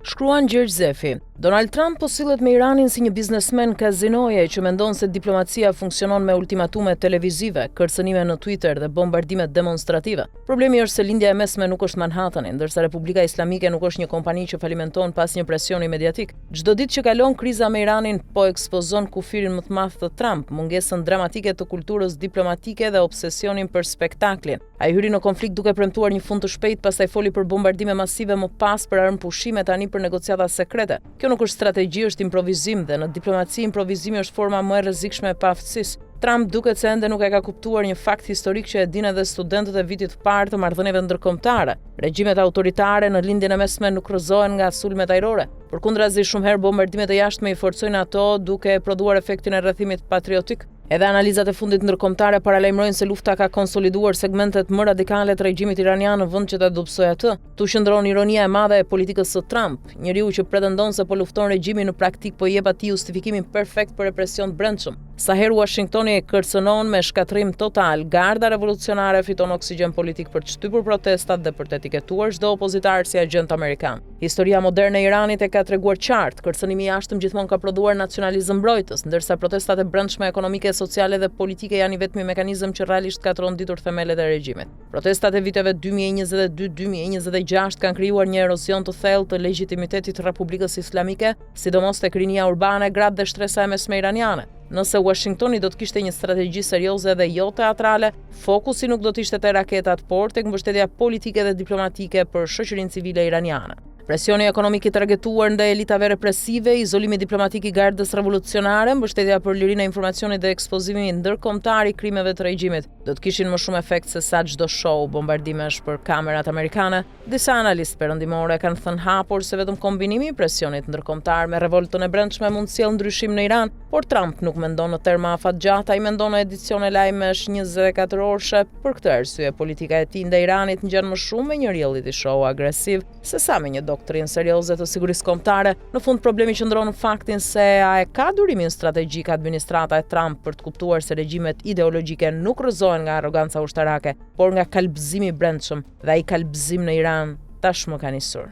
Shkruan Gjergj Zefi. Donald Trump po sillet me Iranin si një biznesmen kazinoje që mendon se diplomacia funksionon me ultimatume televizive, kërcënime në Twitter dhe bombardime demonstrative. Problemi është se lindja e mesme nuk është Manhattani, ndërsa Republika Islamike nuk është një kompani që falimenton pas një presioni mediatik. Çdo ditë që kalon, kriza me Iranin po ekspozon kufirin më të madh të Trump, mungesën dramatike të kulturës diplomatike dhe obsesionin për spektaklin. Ai hyri në konflikt duke premtuar një fund të shpejtë, pastaj foli për bombardime masive më pas, për armë pushime, tani për negociata sekrete. Kjo nuk është strategji, është improvizim, dhe në diplomaci improvizimi është forma më e rrezikshme e paaftësisë. Trump duket se ende nuk e ka kuptuar një fakt historik që e dinë edhe studentët e vitit të parë të marrëdhënieve ndërkombëtare. Regjimet autoritare në lindjen e mesme nuk rrëzohen nga sulmet ajrore. Përkundrazi, shumë herë bombardimet e jashtme i forcojnë ato duke prodhuar efektin e rrethimit patriotik. Edhe analizat e fundit ndërkombëtare paralajmërojnë se lufta ka konsoliduar segmentet më radikale të regjimit iranian në vend që ta dobësojë atë. Tu qëndron ironia e madhe e politikës së Trump. Njeriu që pretendon se po lufton regjimin në praktik po jep atij justifikimin perfekt për represion të brendshëm. Sa herë Washingtoni kërcënon me shkatërrim total, garda revolucionare fiton oksigjen politik për të shtypur protestat dhe për të etiketuar çdo opozitar si agent amerikan. Historia moderne e Iranit e ka treguar qartë, kërcënimi i jashtëm gjithmonë ka prodhuar nacionalizëm mbrojtës, ndërsa protestat e brendshme ekonomike, sociale dhe politike janë i vetmi mekanizëm që realisht ka tronditur themelet e regjimit. Protestat e viteve 2022-2026 kanë krijuar një erozion të thellë të legjitimitetit të Republikës Islamike, sidomos tek rinia urbane, gratë dhe shtresa e mesme iraniane. Nëse Washingtoni do të kishte një strategji serioze dhe jo teatrale, fokusi nuk do të ishte te raketat, por tek mbështetja politike dhe diplomatike për shoqërinë civile iraniane. Presioni ekonomik i targetuar ndaj elitave represive, izolimi diplomatik i gardës revolucionare, mbështetja për lirinë e informacionit dhe ekspozimi ndërkombëtar i krimeve të regjimit do të kishin më shumë efekt se sa çdo show bombardimesh për kamerat amerikane. Disa analistë perëndimore kanë thënë hapur se vetëm kombinimi i presionit ndërkombëtar me revoltën e brendshme mund të sjellë ndryshim në Iran, por Trump nuk mendon në terma afatgjatë, ai mendon në edicione lajmesh 24 orëshe. Për këtë arsye, politika e tij ndaj Iranit ngjan më shumë me një reality show agresiv sesa me një doktrinë serioze të sigurisë kombëtare. Në fund, problemi qëndron në faktin se a e ka durimin strategjik administrata e Trump për të kuptuar se regjimet ideologjike nuk rrëzohen nga arroganca ushtarake, por nga kalbëzimi i brendshëm, dhe ai kalbëzim në Iran tashmë ka nisur.